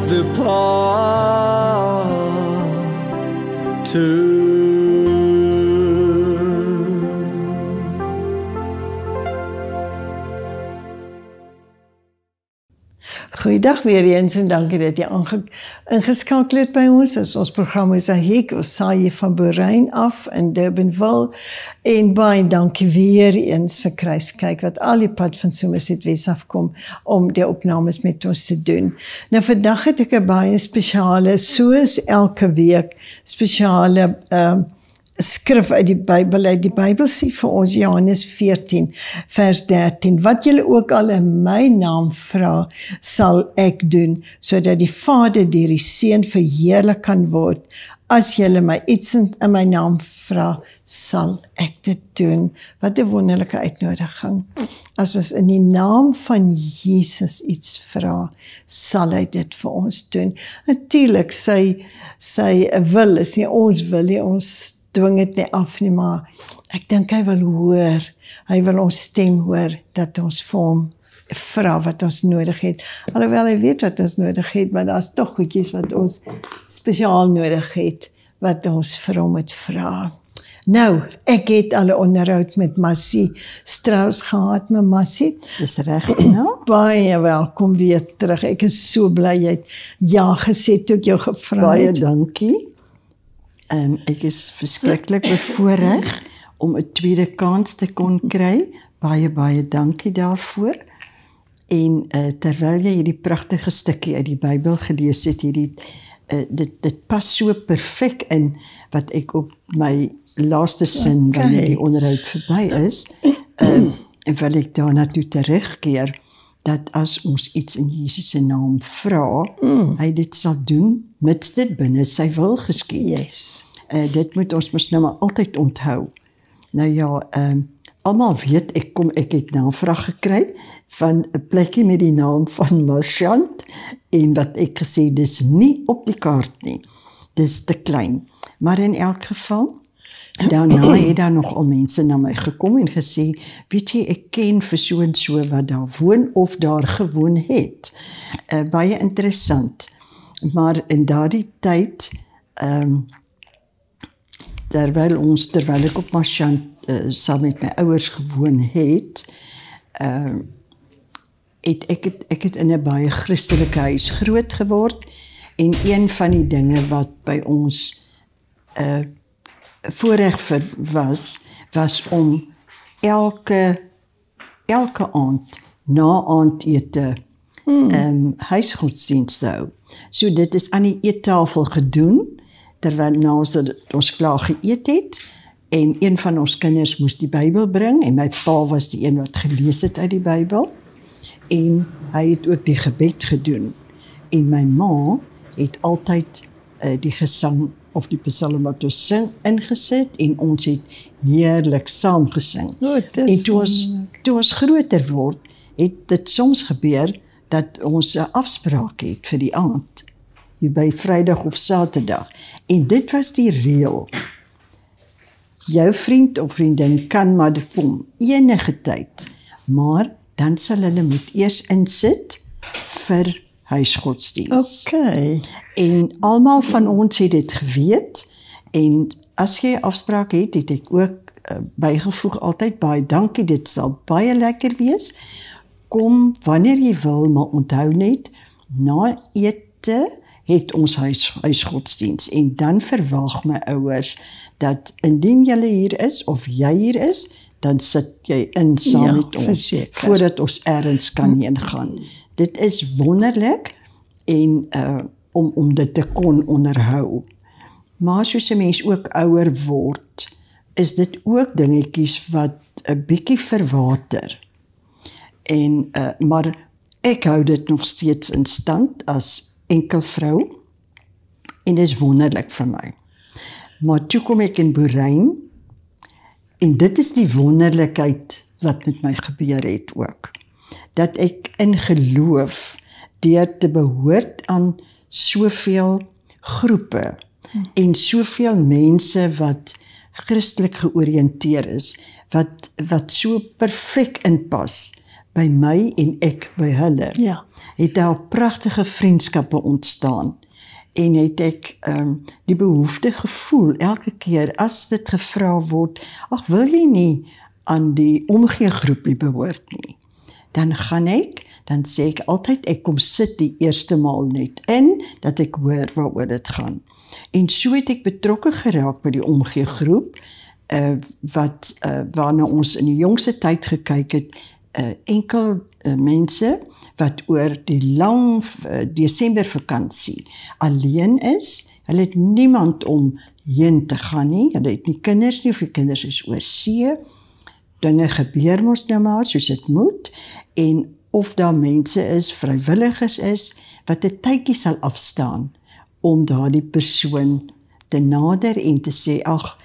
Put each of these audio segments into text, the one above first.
the path to. Goeiedag weer eens en dankie dat jy ingeskakel het by ons. Ons program is Ahik, ons saai hier van Boerijn af in Durbanville. En baie dankie weer eens vir Kruiskyk wat al die pad van Somerset Wes afkom om die opnames met ons te doen. Nou vandag het ek 'n baie spesiale, soos elke week, spesiale skrif uit die Bybel. Die Bybel sê vir ons Johannes 14 vers 13, wat julle ook al in my naam vra, sal ek doen, sodat die Vader deur die Seun verheerlik kan word. As julle my iets in my naam vra, sal ek dit doen. Wat 'n wonderlike uitnodiging. As ons in die naam van Jesus iets vra, sal hy dit vir ons doen. Natuurlik, sy wil is nie ons wil nie, ons dwing dit nie af nie, maar ek dink hy wil hoor, hy wil ons stem hoor, dat ons vir hom vra wat ons nodig het. Alhoewel hy weet wat ons nodig het, maar daar is tog goedjies wat ons spesiaal nodig het, wat ons vir hom moet vra. Nou, ek het al 'n onderhoud met Massie Strauss gehad, met Massie. Dis reg, nou? Baie welkom weer terug. Ek is so bly jy het ja gesê toe ek jou gevra het. Baie dankie. Ek is verskriklik bevoorreg om 'n tweede kans te kon kry. Baie dankie daarvoor. En terwyl jy hierdie pragtige stukkie uit die Bybel gelees het, dit pas so perfek in wat ek op my laaste sin, wanneer die onderhoud verby is, en wil ek daarna toe terugkeer, dat as ons iets in Jesus se naam vra, hy dit sal doen, mits dit binne sy wil geskied. Yes. Dit moet ons mos nou maar altyd onthou. Nou ja, almal weet, ek het navraag gekry van 'n plekkie met die naam van Marchant, en wat ek gesê, dis nie op die kaart nie, dis te klein. Maar in elk geval, daarna het daar nog al mense na my gekom en gesê, weet jy, ek ken vir so en so wat daar woon of daar gewoon het. Baie interessant. Maar in daardie tyd, terwyl ek op Marchant saam met my ouers gewoon het, ek het in 'n baie Christelike huis groot geword, en een van die dinge wat by ons voorreg was om elke aand na aandete huisgodsdienst te hou. So dit is aan die eettafel gedoen, terwyl ons klaar geëet het, en een van ons kinders moes die Bybel bring, en my pa was die een wat gelees het uit die Bybel, en hy het ook die gebed gedoen. En my ma het altyd die gesang, of die psalm wat ons sing, ingesit, en ons het heerlik saam gesing. En toe ons groter word, het dit soms gebeur, dat ons 'n afspraak het vir die aand, hier by Vrydag of Saterdag. En dit was die reël. Jou vriend of vriendin kan maar kom, enige tyd, maar dan sal hulle moet eers insit vir huisgodsdienst. Okay. En almal van ons het dit geweet, en as jy 'n afspraak het ek ook bygevoeg altyd, baie dankie, dit sal baie lekker wees, kom wanneer jy wil, maar onthou net, na ete het ons huisgodsdienst, en dan verwag my ouers, dat indien julle hier is, of jy hier is, dan sit jy in saam met ons, verseker, voordat ons ergens kan heen gaan. Dit is wonderlik, en om dit te kon onderhou. Maar soos 'n mens ook ouer word, is dit ook dingetjies wat 'n bietjie verwater. En, maar ek hou dit nog steeds in stand as enkel vrou, en dit is wonderlik vir my. Maar toe kom ek in Boerijn, en dit is die wonderlikheid wat met my gebeur het ook. Dat ek in geloof, deur te behoort aan soveel groepe, en soveel mense wat Christelik georiënteer is, wat so perfek inpas by my en ek by hulle, Ja. het daar pragtige vriendskappe ontstaan. En het ek die behoefte gevoel, elke keer as dit gevra word, ag, wil jy nie aan die omgeegroepie behoort nie, dan gaan ek, dan sê ek altyd, ek kom sit die eerste maal net in, dat ek hoor waaroor dit gaan. En so het ek betrokke geraak by die omgeegroep, waarna ons in die jongste tyd gekyk het, enkel mense wat oor die lang Desembervakansie alleen is. Hulle het niemand om heen te gaan nie. Hulle het nie kinders nie, of die kinders is oor see. Dinge gebeur mos nou maar soos dit moet. En of daar mense is, vrywilligers is, wat 'n tydjie sal afstaan om daardie persoon te nader en te sê, ag,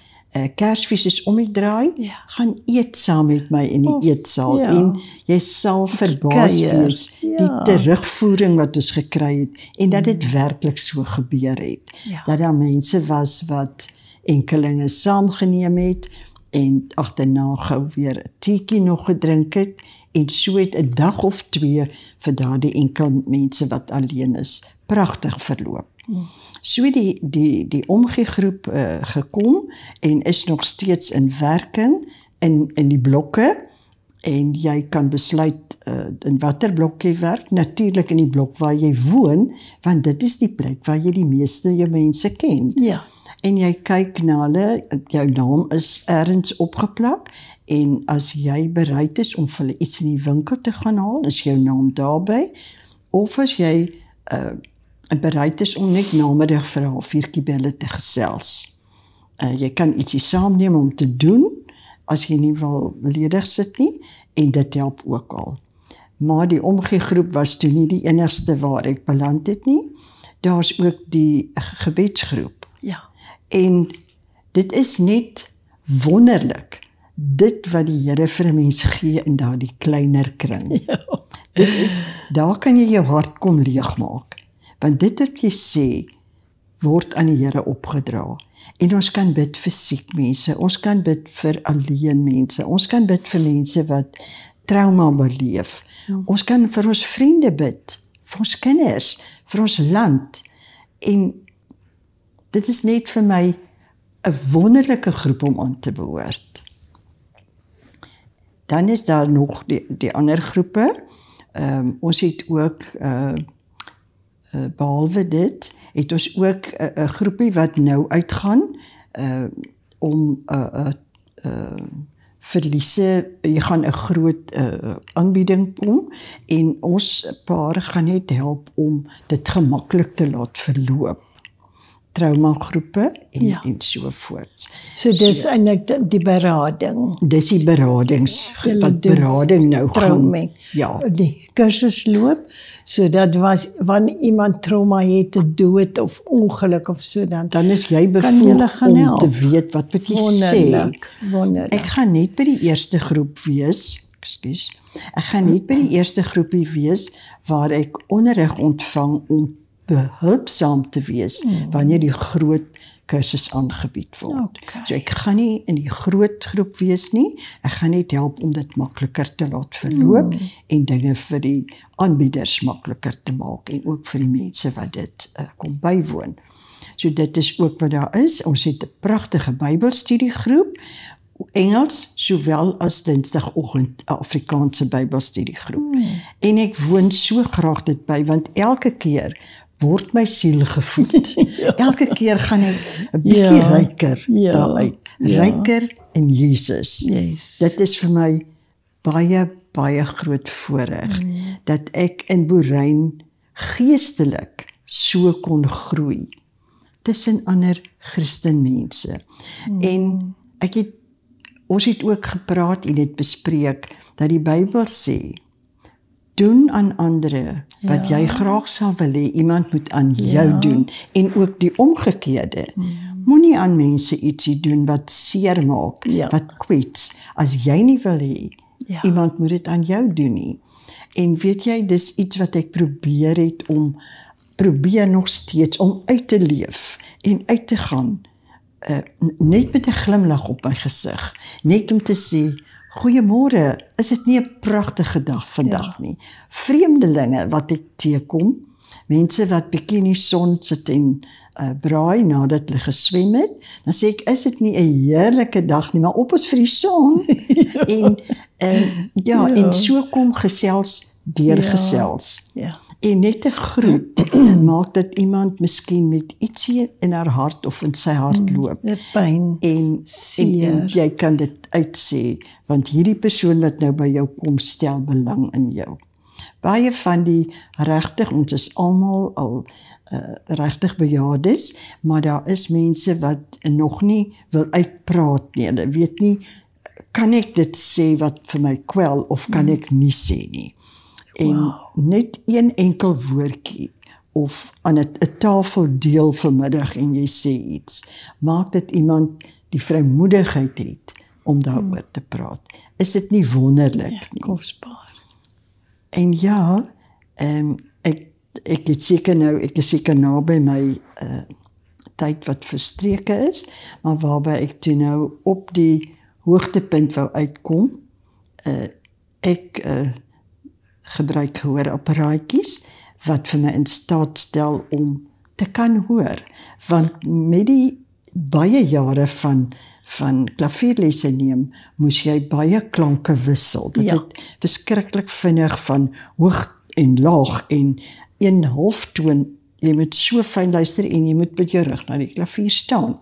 Kersfees is om die draai, Ja. gaan eet saam met my in die eetsaal, ja. en jy sal verbaas Kuier, wees, ja. die terugvoering wat ons gekry het, en dat dit werklik so gebeur het, Ja. dat daar mense was wat enkelinge saamgeneem het, en agterna gou weer 'n teetjie nog gedrink het, en so het 'n dag of 2 vir daardie enkel mense wat alleen is, pragtig verloop. So die omgegroep gekom en is nog steeds in werking in die blokke, en jy kan besluit in watter blok jy werk, natuurlik in die blok waar jy woon, want dit is die plek waar jy die meeste jou mense ken. Ja. En jy kyk na hulle, jou naam is ergens opgeplak, en as jy bereid is om vir hulle iets in die winkel te gaan haal, is jou naam daarby, of as jy bereid is om net namiddag vir 'n halfuurtjie by hulle te gesels. Jy kan ietsie saamneem om te doen, as jy nie wil ledig sit nie, en dit help ook al. Maar die omgegroep was toe nie die enigste waar ek beland het nie. Daar's ook die gebedsgroep. Ja. En dit is net wonderlik, dit wat die Here vir 'n mens gee in daardie kleiner kring. Ja. Dit is, daar kan jy jou hart kom leegmaak, want dit wat jy sê, word aan die Here opgedra. En ons kan bid vir siek mense, ons kan bid vir alleen mense, ons kan bid vir mense wat trauma beleef, ons kan vir ons vriende bid, vir ons kinders, vir ons land, en dit is net vir my 'n wonderlike groep om aan te behoort. Dan is daar nog die ander groepe. Ons het ook, behalwe dit, het ons ook 'n groepie wat nou uitgaan, om verliese, jy gaan 'n groot aanbieding kom, en ons paar gaan net help om dit gemaklik te laat verloop. Traumagroepe en so voort. So dis eintlik die berading. Dis die beradings, wat berading nou gaan. Ja. Die kursus loop, so dat wanneer iemand trauma het, 'n dood of ongeluk of so, dan is jy kan julle bevoeg gaan om help. te weet wat moet jy sê. Wonderlik. Ek gaan net by die eerste groep wees, ek gaan net by die eerste groepie wees, waar ek onderrig ontvang om behulpsaam te wees, wanneer die groot kursus aangebied word. Okay. So ek gaan nie in die groot groep wees nie, ek gaan net help om dit makliker te laat verloop, en dinge vir die aanbieders makliker te maak, en ook vir die mense wat dit kom bywoon. So dit is ook wat daar is. Ons het 'n pragtige Bybelstudiegroep, Engels, sowel as Dinsdagoggend 'n Afrikaanse Bybelstudiegroep. En ek woon so graag dit by, want elke keer word my siel gevoed. Elke keer gaan ek 'n bietjie ryker daaruit. Ryker in Jesus. Yes. Dit is vir my baie, baie groot voorreg, dat ek in Boeryn geestelik so kon groei, tussen ander Christenmense. En ons het ook gepraat en het bespreek, dat die Bybel sê, doen aan ander wat jy graag sal wil hê iemand moet aan jou doen, en ook die omgekeerde. Moenie aan mense ietsie doen wat seer maak, wat kwets, as jy nie wil hê iemand moet dit aan jou doen nie. En weet jy, dis iets wat ek probeer nog steeds om uit te leef en uit te gaan, net met 'n glimlag op my gesig, net om te sê, goeiemôre, is dit nie 'n pragtige dag vandag nie? Vreemdelinge wat ek teekom, mense wat bietjie in die son sit en braai nadat hulle geswem het, dan sê ek, is dit nie 'n heerlike dag nie, maar op ons vir die son. En so kom gesels deurgesels. En net 'n groet maak dat iemand miskien met ietsie in haar hart of in sy hart loop. Pyn, en jy kan dit uitsê, want hierdie persoon wat nou by jou kom, stel belang in jou. Baie van die regtig, ons is almal al regtig bejaardes, maar daar is mense wat nog nie wil uitpraat nie. Hulle weet nie, kan ek dit sê wat vir my kwel, of kan ek nie sê nie. En net een enkel woordjie, of aan 'n tafel deel vanmiddag en jy sê iets, maak dit iemand die vrymoedigheid het om daaroor te praat. Is dit nie wonderlik nie? Kosbaar. En ek is seker naby my tyd wat verstreke is, maar waarby ek toe nou op die hoogtepunt wou uitkom, ek gebruik gehoorapparaatjies wat vir my in staat stel om te kan hoor, want met die baie jare van klavierlesse neem, moes jy baie klanke wissel. Dit het verskriklik vinnig van hoog en laag en 'n halftoon, jy moet so fyn luister en jy moet met jou rug na die klavier staan.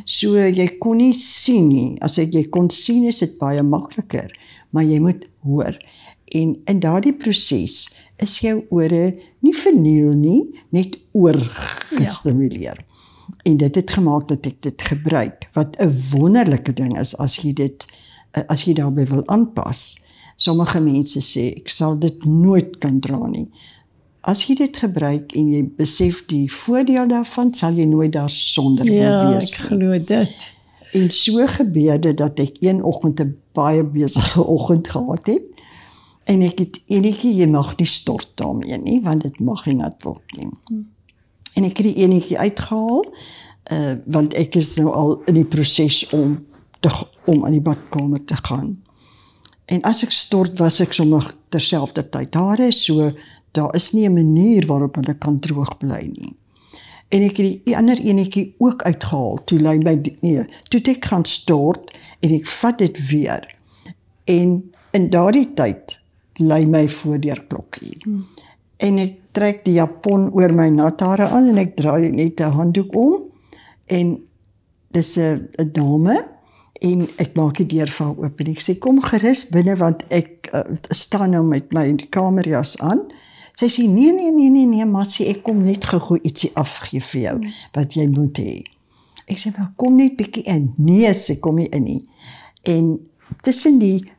So jy kon nie sien nie. As jy kon sien, is dit baie makliker, maar jy moet hoor. En in daardie proses is jou ore nie verniel nie, net oorgestimuleer. En dit het gemaak dat ek dit gebruik, wat 'n wonderlike ding is as jy daarbey wil aanpas. Sommige mense sê, ek sal dit nooit kan dra nie. As jy dit gebruik en jy besef die voordeel daarvan, sal jy nooit daar sonder wil wees. Ja, ek glo dit. En so gebeur dit dat ek een oggend 'n baie besige oggend gehad het, en ek het enetjie, jy mag nie stort daarmee nie, want dit mag nie nat word nie. En ek het die enetjie uitgehaal, want ek is nou al in die proses om aan die badkamer te gaan. En as ek stort, was ek sommer terselfdertyd daar, so daar is nie 'n manier waarop hulle kan droog bly nie. En ek het die ander enetjie ook uitgehaal, toe ek gaan stort, en ek vat dit weer. En in daardie tyd, lei my voordeurklokkie. En ek trek die japon oor my nathare aan, en ek draai net 'n handdoek om, en dis 'n dame, en ek maak die deur vir haar oop, en ek sê, kom gerus binne, want ek staan nou met my kamerjas aan. Sy sê, nee, Massie, ek kom net gou ietsie afgee vir jou, wat jy moet hê. Ek sê, maar kom net bietjie in. Nee, sy kom nie in nie. En tussen die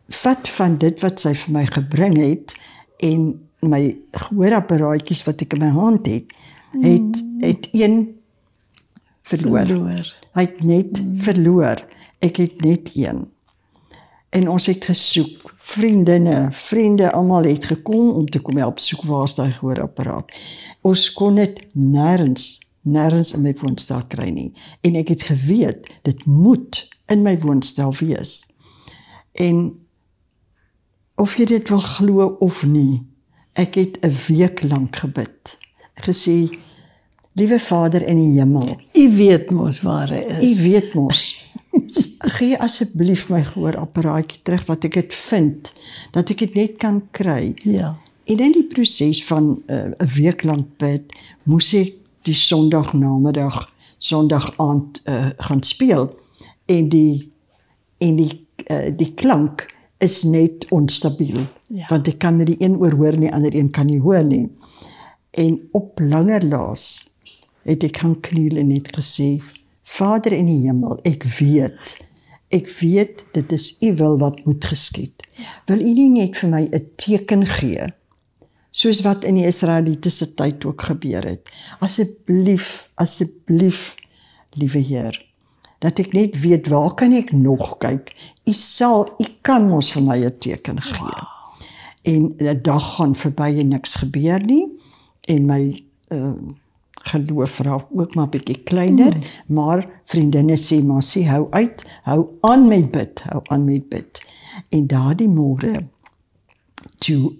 vat van dit wat sy vir my gebring het, en my gehoorapparaatjies wat ek in my hand het een verloor. Hy het net verloor. Ek het net een. En ons het gesoek. Vriende, almal het gekom om te kom help soek waar is daai gehoorapparaat. Ons kon dit nêrens in my woonstel kry nie. En ek het geweet, dit moet in my woonstel wees. En of jy dit wil glo of nie, ek het 'n week lank gebid. Gesê, liewe Vader in die hemel, U weet mos waar hy is. U weet mos. Gee asseblief my gehoorapparaatjie terug, dat ek dit vind, dat ek dit net kan kry. Ja. En in die proses van 'n week lank bid, moes ek die Sondag aand gaan speel, en die klank is net onstabiel, want ek kan met die een oor hoor, die ander een kan nie hoor nie. En op langer laas het ek gaan kniel en net gesê, Vader in die hemel, ek weet, dit is U wil wat moet geskied. Wil U nie net vir my 'n teken gee, soos wat in die Israelitiese tyd ook gebeur het. Asseblief, liewe Heer, dat ek net weet, waar kan ek nog kyk? U kan ons vir my 'n teken gee. En 'n dag gaan verby en niks gebeur nie, en my geloof raak ook maar bietjie kleiner, maar vriendinne sê, Massie, hou aan met bid. En daardie môre, toe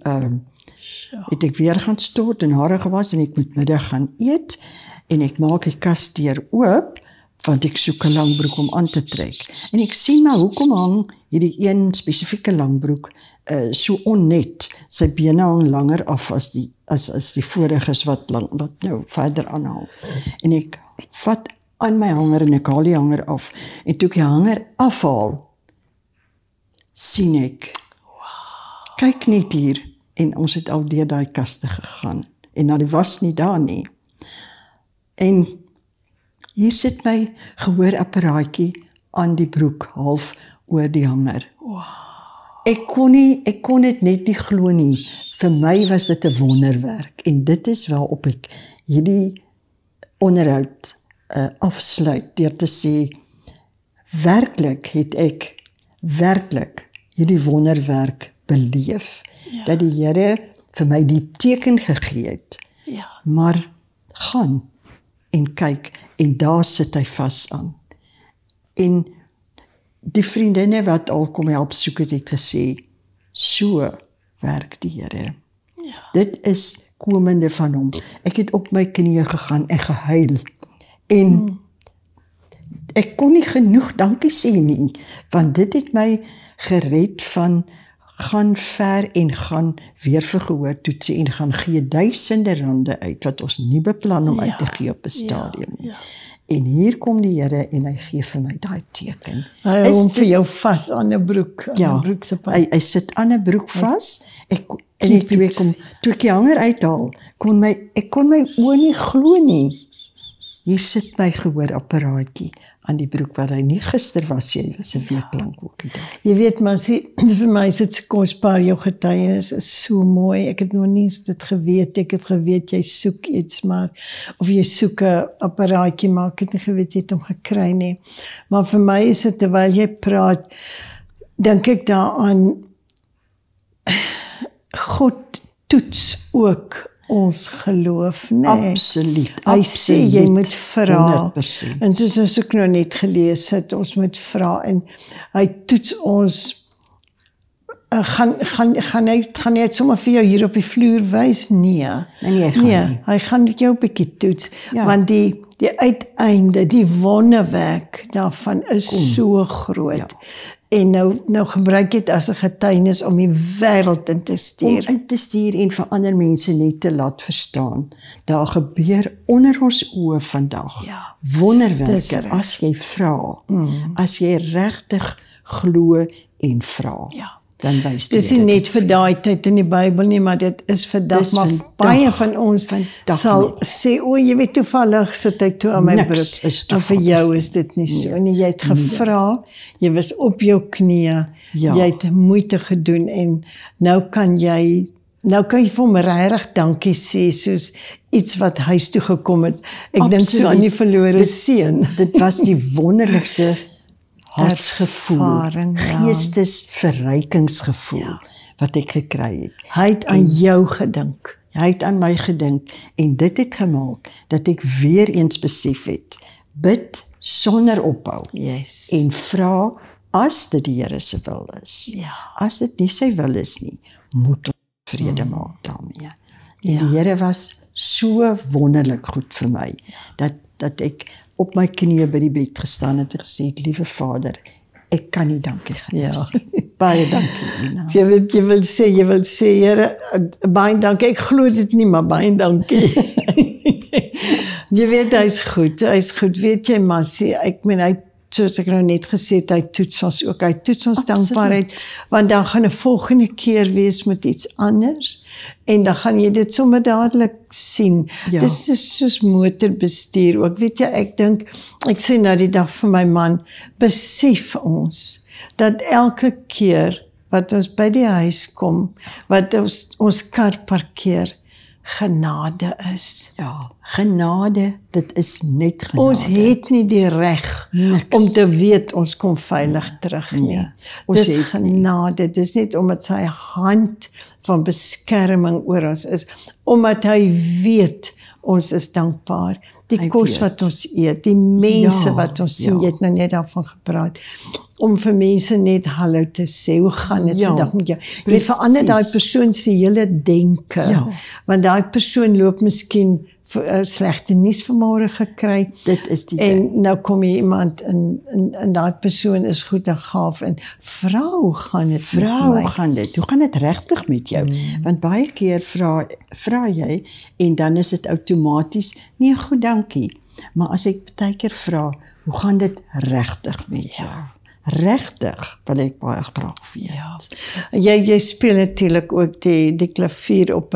het ek weer gaan stort en hare gewas en ek moet middag gaan eet en ek maak die kasdeur oop want ek soek 'n langbroek om aan te trek. En ek sien maar hoekom hang hierdie een spesifieke langbroek so onnet. Sy bene hang langer af as die voriges wat nou verder aanhang. En ek vat aan my hanger en ek haal die hanger af. En toe ek die hanger afhaal, sien ek, kyk net hier, en ons het al deur daai kaste gegaan, en nou die was nie daar nie. En hier sit my gehoorapparaatjie aan die broek, half oor die hanger. Wow. Ek kon dit net nie glo nie. Vir my was dit 'n wonderwerk, en dit is waarop ek hierdie onderhoud afsluit, deur te sê, werklik het ek hierdie wonderwerk beleef, dat die Here vir my die teken gegee het, maar gaan en kyk, en daar sit hy vas aan. En die vriendinne wat al kom help soek het gesê, so werk die Here. Dit is komende van hom. Ek het op my knieë gegaan en gehuil, en ek kon nie genoeg dankie sê nie, want dit het my gered van gaan ver en gaan weer vir gehoortoetsie en gaan gee duisende rande uit wat ons nie beplan om uit te gee op 'n stadium nie. En hier kom die Here en hy gee vir my daai teken. Hy hom vir jou vas aan 'n broek, aan 'n broek se pad. Hy sit aan 'n broek vas. Toe ek die hanger uithaal, ek kon my oë nie glo nie. Hier sit my gehoorapparaatjie aan die broek wat hy nie gister was, jy was 'n week lank ook nie. Jy weet, maar vir my is dit so kosbaar, jou getuienis is so mooi. Ek het nog nie eens dit geweet. Ek het geweet jy soek iets, maar of jy soek 'n apparaatjie, maar ek het nie geweet jy het hom gekry nie. Maar vir my is dit, terwyl jy praat, dink ek daaraan, God toets ook ons geloof, nee. Absoluut. Hy sê jy moet vra. 100%. En soos ek nou net gelees het, ons moet vra, en hy toets ons. Gaan hy sommer vir jou hier op die vloer wys? Nee. Nee, hy gaan jou 'n bietjie toets, want die uiteinde, die wonderwerk daarvan is so groot. En nou gebruik dit as 'n getuienis om die wêreld in te stuur. Om in te stuur en vir ander mense net te laat verstaan. Daar gebeur onder ons oë vandag wonderwerke as jy vra. As jy regtig glo en vra. Dan wys dit. Dis nie net vir daai tyd in die Bybel nie, maar dit is vandag, maar baie van ons sal sê, jy weet, toevallig sit hy toe aan my broek. En vir jou is dit nie so nie. Jy het gevra, jy was op jou knieë, jy het moeite gedoen, en nou kan jy vir hom regtig dankie sê, soos iets wat huis toe gekom het. Ek dink so aan die verlore seun. Dit was die wonderlikste hartsgevoel, geestesverrykingsgevoel wat ek gekry het. Hy het aan jou gedink. Hy het aan my gedink, en dit het gemaak dat ek weer eens besef het, bid sonder ophou, en vra as dit die Here se wil is. As dit nie sy wil is nie, moet ons vrede maak daarmee. En die Here was so wonderlik goed vir my, dat ek op my knieë by die bed gestaan het en gesê, liewe Vader, ek kan nie dankie genoeg sê. Baie dankie, Ina. Jy wil sê, Here, baie dankie. Ek glo dit nie, maar baie dankie. Jy weet, hy is goed, weet jy, Massie, ek meen, soos ek nou net gesê het, hy toets ons ook, hy toets ons dankbaarheid, want dan gaan 'n volgende keer wees met iets anders, en dan gaan jy dit sommer dadelik sien. Dis soos motorbestuur ook, weet jy, ek sê nou die dag vir my man, besef ons, dat elke keer wat ons by die huis kom, wat ons kar parkeer, genade is. Genade, dit is net genade. Ons het nie die reg om te weet ons kom veilig terug nie. Dis genade, dis net omdat sy hand van beskerming oor ons is, omdat hy weet ons is dankbaar. Die Ek kos weet. wat ons eet, die mense Ja, wat ons sien, ja. jy het nou net daarvan gepraat, om vir mense net hallo te sê, hoe gaan dit Ja, vandag met jou? Jy precies. verander daai persoon se hele denke, Ja. want daai persoon loop miskien slegte nuus vanmôre gekry, Dit is die ding. en nou kom jy iemand en daai persoon is goed en gaaf en vra hoe gaan dit Vra, met hoe my? gaan dit? Hoe gaan dit regtig met jou? Want baie keer vra jy en dan is dit outomaties, nee, goed, dankie. Maar as ek baie keer vra, hoe gaan dit regtig met jou? Regtig wil ek baie graag weet. Jy speel natuurlik ook die klavier op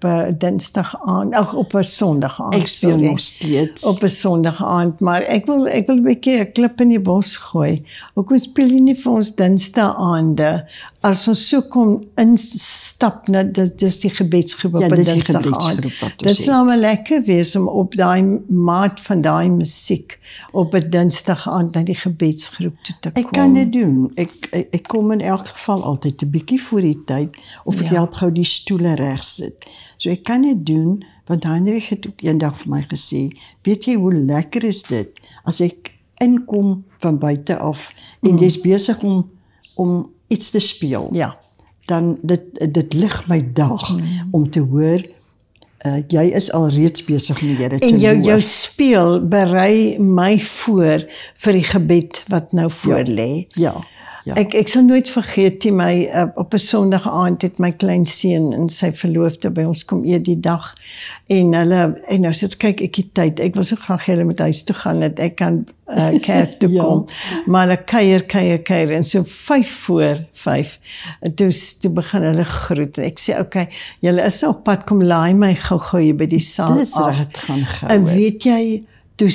'n Dinsdag aand, op 'n Sondag aand. Ek speel nog steeds. Op 'n Sondag aand, maar ek wil 'n bietjie 'n klip in die bos gooi. Hoekom speel jy nie vir ons Dinsdag aande as ons so kom instap na dis die gebedsgroep op 'n dis die Dinsdag aand. gebedsgroep wat ons Dit het. sal maar lekker wees om op daai maat van daai musiek op 'n Dinsdag aand na die gebedsgroep toe te kom. Ek kan dit doen. Ek kom in elk geval altyd 'n bietjie voor die tyd of ek help gou die stoele reg sit. So ek kan dit doen want Heinrich het ook eendag vir my gesê, weet jy hoe lekker is dit as ek inkom van buite af en jy's besig om iets te speel. Ja. Dan dit lig my dag om te hoor jy is al reeds besig om die Here te En jou loof. speel berei my voor vir die gebed wat nou voor lê. Ja. Ja. Ek sal nooit vergeet nie, op 'n Sondag aand het my klein seun en sy verloofde by ons kom eet die dag en nou sit kyk ek die tyd. Ek wil so graag hê hulle moet huis toe gaan dat ek kan kerk toe Ja. kom. Maar hulle kuier en so 5:45 en toe begin hulle groet en ek sê okay, julle is nou op pad, kom laai my gou-gou hier by die saal Dis af. reg, dit gaan gou. En weet jy, toe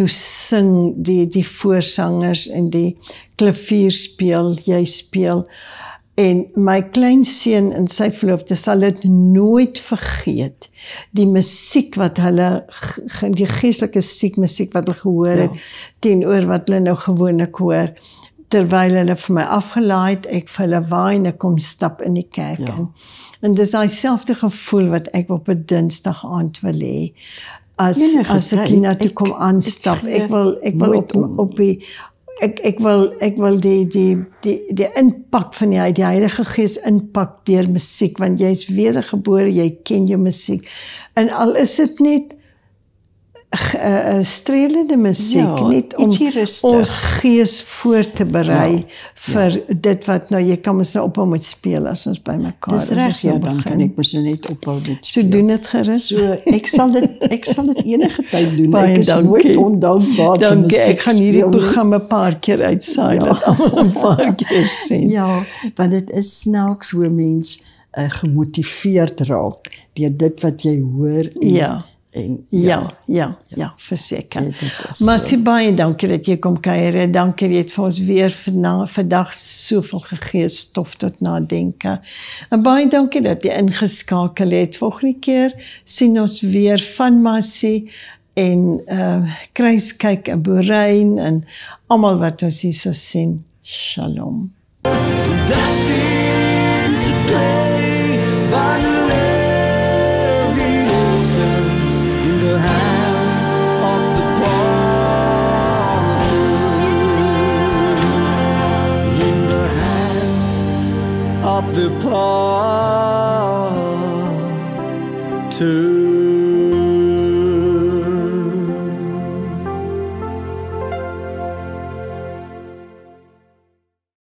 sing die voorsangers en die klavier speel, jy speel. En my klein seun en sy verloofde sal dit nooit vergeet. Die musiek wat hulle, die geestelike musiek wat hulle gehoor het, teenoor wat hulle nou gewoonlik hoor, terwyl hulle vir my afgelaai het, ek vir hulle waai en ek kom stap in die kerk in. En dis daai selfde gevoel wat ek op 'n Dinsdag aand wil hê. As ek hiernatoe kom aanstap, ek wil op die ek wil die inpak van die Heilige Gees inpak deur musiek, want jy's wedergebore, jy ken jou musiek. En al is dit net strelende musiek, net om ons gees voor te berei vir dit wat nou, jy kan ons nou ophou met speel as ons by mekaar is. Dis reg, dan kan ek mos net ophou met speel. So doen dit gerus. So ek sal dit enige tyd doen. Baie ek is nooit ondankbaar vir Dankie, musiek. ek gaan hierdie program 'n paar keer uitsaai, dat almal 'n paar keer sien. Ja, want dit is snaaks hoe mens gemotiveerd raak deur dit wat jy hoor en Ja, verseker. Maar sê baie dankie dat jy kom kuier. Dankie jy het vir ons weer vandag soveel gegee stof tot nadenke. En baie dankie dat jy ingeskakel het. Volgende keer sien ons weer van Massie en Kruiskyk en Boerein en almal wat ons hierso sien. Shalom. Destined to play.